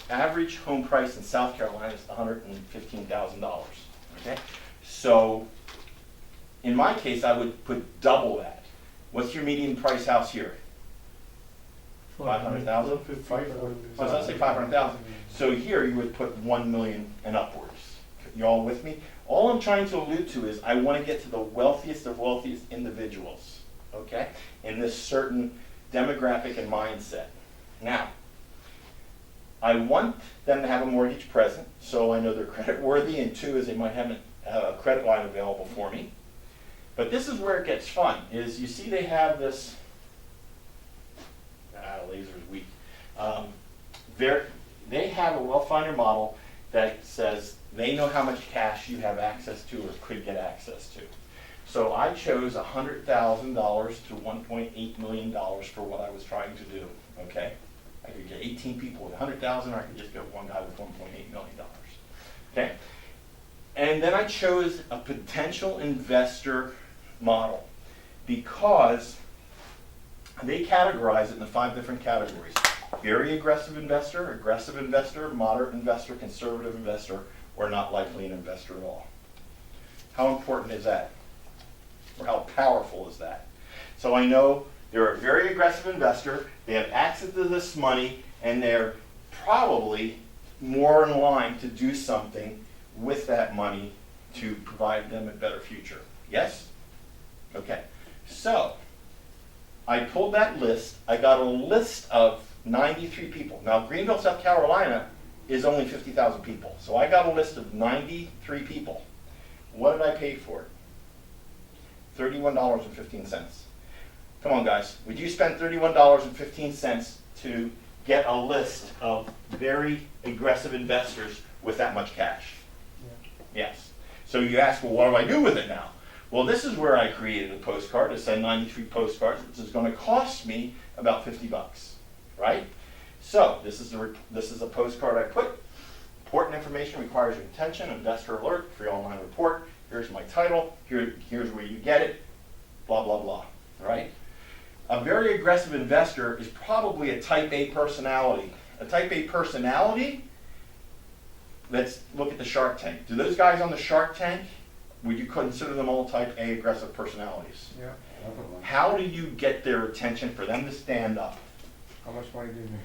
the average home price in South Carolina is $115,000. Okay, so in my case, I would put double that. What's your median price house here? 500,000? So let's say 500,000. So here you would put 1 million and upwards. You all with me? All I'm trying to allude to is I want to get to the wealthiest of wealthiest individuals, okay, in this certain demographic and mindset. Now, I want them to have a mortgage present, so I know they're credit worthy, and two is they might have a credit line available for me. But this is where it gets fun, is you see they have this, laser's weak. They have a wealth finder model that says they know how much cash you have access to or could get access to. So I chose $100,000 to $1.8 million for what I was trying to do, okay? I could get 18 people with $100,000, or I could just get one guy with $1.8 million, okay? And then I chose a potential investor model because they categorize it in the 5 different categories. Very aggressive investor, moderate investor, conservative investor, or not likely an investor at all. How important is that? Or how powerful is that? So I know they're a very aggressive investor, they have access to this money, and they're probably more in line to do something with that money to provide them a better future. Yes? Okay. So, I pulled that list. I got a list of 93 people. Now, Greenville, South Carolina is only 50,000 people. So I got a list of 93 people. What did I pay for it? $31.15. Come on, guys. Would you spend $31.15 to get a list of very aggressive investors with that much cash? Yeah. Yes. So you ask, well, what do I do with it now? Well, this is where I created a postcard. It said 93 postcards, which is going to cost me about 50 bucks, right? So this is a postcard I put. Important information requires your attention. Investor alert, free online report. Here's my title. Here's where you get it. Blah, blah, blah, right? A very aggressive investor is probably a type A personality. A type A personality, let's look at the Shark Tank. Do those guys on the Shark Tank, would you consider them all type A aggressive personalities? Yeah. How do you get their attention for them to stand up? How much money do you need?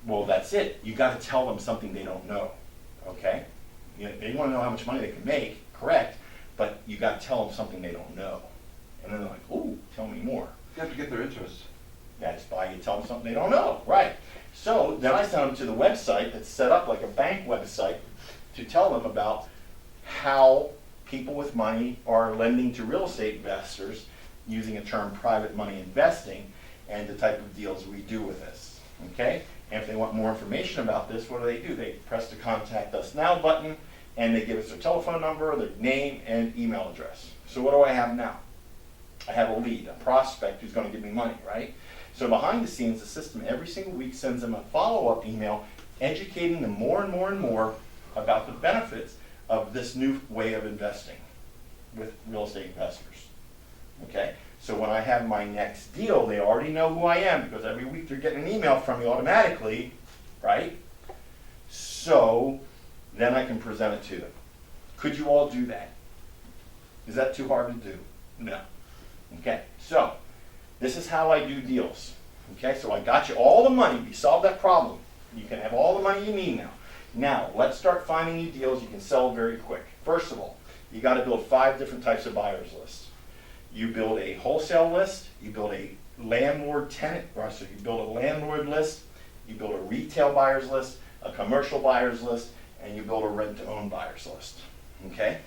Well, that's it. You got to tell them something they don't know, okay? They want to know how much money they can make, correct, but you got to tell them something they don't know. And then they're like, ooh, tell me more. You have to get their interest. That's why you tell them something they don't know, right? So then I sent them to the website that's set up like a bank website to tell them about how people with money are lending to real estate investors using a term private money investing and the type of deals we do with this, okay? And if they want more information about this, what do? They press the Contact Us Now button and they give us their telephone number, their name, and email address. So what do I have now? I have a lead, a prospect who's going to give me money, right? So behind the scenes, the system every single week sends them a follow-up email educating them more and more and more about the benefits of this new way of investing with real estate investors, okay? So when I have my next deal, they already know who I am because every week they're getting an email from me automatically, right? So then I can present it to them. Could you all do that? Is that too hard to do? No. Okay, so this is how I do deals. Okay, so I got you all the money. You solved that problem. You can have all the money you need now. Now, let's start finding you deals you can sell very quick. First of all, you got to build 5 different types of buyers lists. You build a wholesale list, you build a landlord-tenant, so you build a landlord list, you build a retail buyers list, a commercial buyers list, and you build a rent-to-own buyers list. Okay?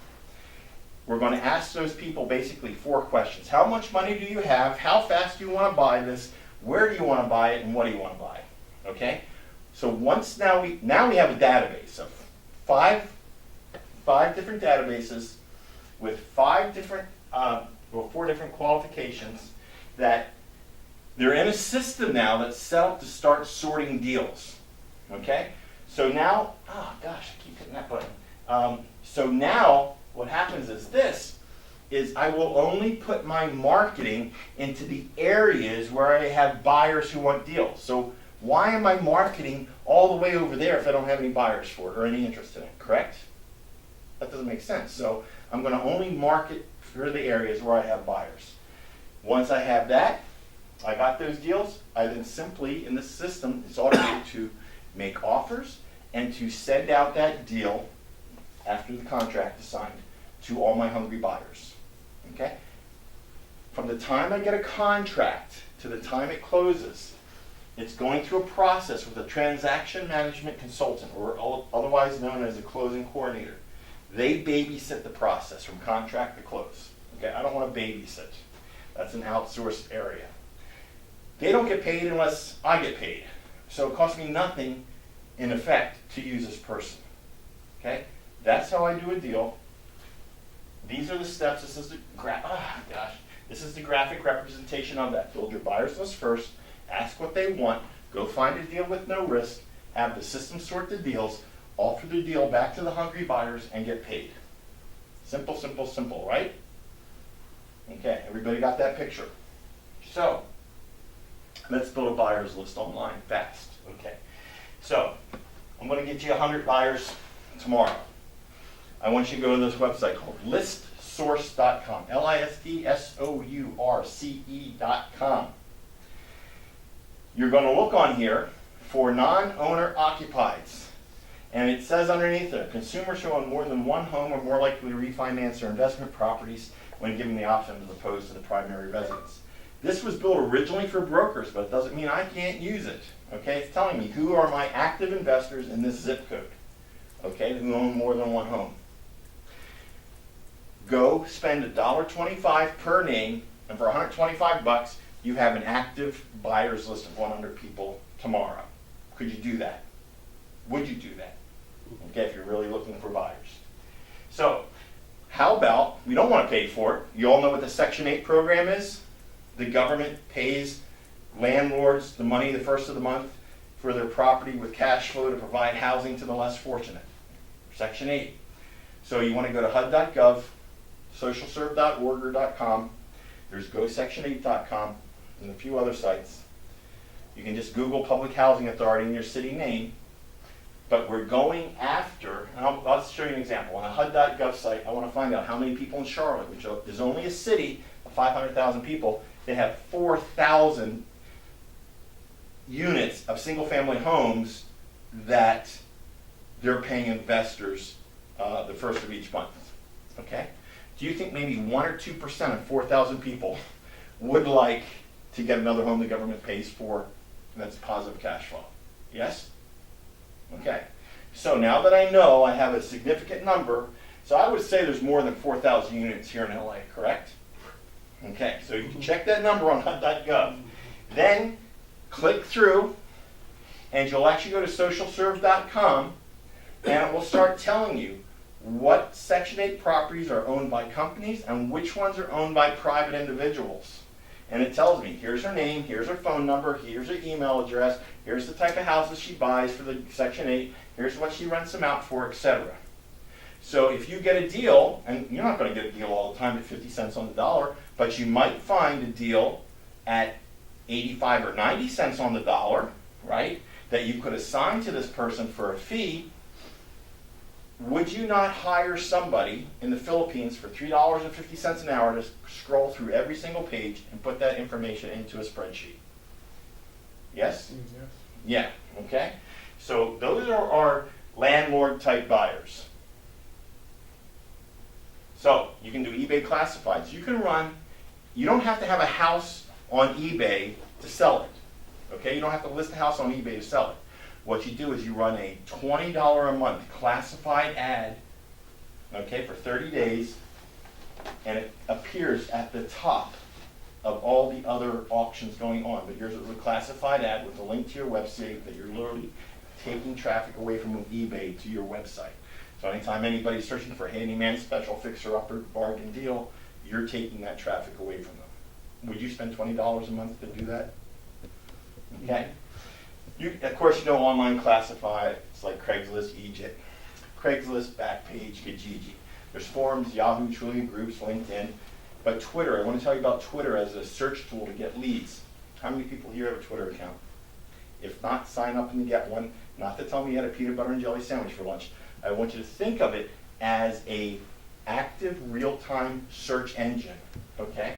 We're going to ask those people basically 4 questions. How much money do you have? How fast do you want to buy this? Where do you want to buy it? And what do you want to buy? Okay? So once now we have a database of 5 different databases with 4 different qualifications that they're in a system now that's set up to start sorting deals. Okay? So now, oh gosh, I keep hitting that button. So now what happens is I will only put my marketing into the areas where I have buyers who want deals. So why am I marketing all the way over there if I don't have any buyers for it or any interest in it, correct? That doesn't make sense. So I'm going to only market for the areas where I have buyers. Once I have that, I got those deals, I then simply, in the system, it's automated to make offers and to send out that deal after the contract is signed to all my hungry buyers. Okay? From the time I get a contract to the time it closes, it's going through a process with a transaction management consultant, or otherwise known as a closing coordinator. They babysit the process from contract to close. Okay? I don't want to babysit. That's an outsourced area. They don't get paid unless I get paid. So it costs me nothing, in effect, to use this person. Okay? That's how I do a deal. These are the steps. This is the This is the graphic representation of that. Build your buyers list first. Ask what they want. Go find a deal with no risk. Have the system sort the deals. Offer the deal back to the hungry buyers and get paid. Simple, simple, simple, right? Okay, everybody got that picture? So, let's build a buyers list online fast. Okay, so I'm going to get you 100 buyers tomorrow. I want you to go to this website called listsource.com, listsource.com. You're going to look on here for non-owner occupieds. And it says underneath there, consumers who own more than one home are more likely to refinance their investment properties when given the option as opposed to the primary residence. This was built originally for brokers, but it doesn't mean I can't use it. Okay, it's telling me who are my active investors in this zip code, okay, who own more than one home. Go spend $1.25 per name, and for $125, you have an active buyers list of 100 people tomorrow. Could you do that? Would you do that? Okay, if you're really looking for buyers. So, how about, we don't want to pay for it. You all know what the Section 8 program is? The government pays landlords the money the first of the month for their property with cash flow to provide housing to the less fortunate. Section 8. So you want to go to HUD.gov, socialserve.org or .com. There's gosection8.com and a few other sites. You can just Google Public Housing Authority in your city name. But we're going after, and I'll show you an example. On a HUD.gov site, I want to find out how many people in Charlotte, which is only a city of 500,000 people, they have 4,000 units of single-family homes that they're paying investors the first of each month. Okay? Do you think maybe 1 or 2% of 4,000 people would like to get another home the government pays for that's positive cash flow? Yes? Okay, so now that I know I have a significant number, so I would say there's more than 4,000 units here in LA, correct? Okay, so you can check that number on HUD.gov. Then click through, and you'll actually go to socialserve.com, and it will start telling you what Section 8 properties are owned by companies and which ones are owned by private individuals. And it tells me, here's her name, here's her phone number, here's her email address, here's the type of houses she buys for the Section 8, here's what she rents them out for, etc. So if you get a deal, and you're not going to get a deal all the time at 50 cents on the dollar, but you might find a deal at 85 or 90 cents on the dollar, right, that you could assign to this person for a fee. Would you not hire somebody in the Philippines for $3.50 an hour to scroll through every single page and put that information into a spreadsheet? Yes? Yes. Yeah, okay. So those are our landlord type buyers. So you can do eBay classifieds. You can run, you don't have to have a house on eBay to sell it. Okay, you don't have to list a house on eBay to sell it. What you do is you run a $20 a month classified ad, okay, for 30 days, and it appears at the top of all the other auctions going on. But yours is a classified ad with a link to your website that you're literally taking traffic away from eBay to your website. So anytime anybody's searching for handyman special, fixer-upper, bargain deal, you're taking that traffic away from them. Would you spend $20 a month to do that? Okay. Of course, you know online classifieds like Craigslist, Egypt, Craigslist, Backpage, Kijiji. There's forums, Yahoo, Trillium Groups, LinkedIn. But Twitter, I want to tell you about Twitter as a search tool to get leads. How many people here have a Twitter account? If not, sign up and get one. not to tell me you had a peanut butter and jelly sandwich for lunch. I want you to think of it as a active real-time search engine, okay?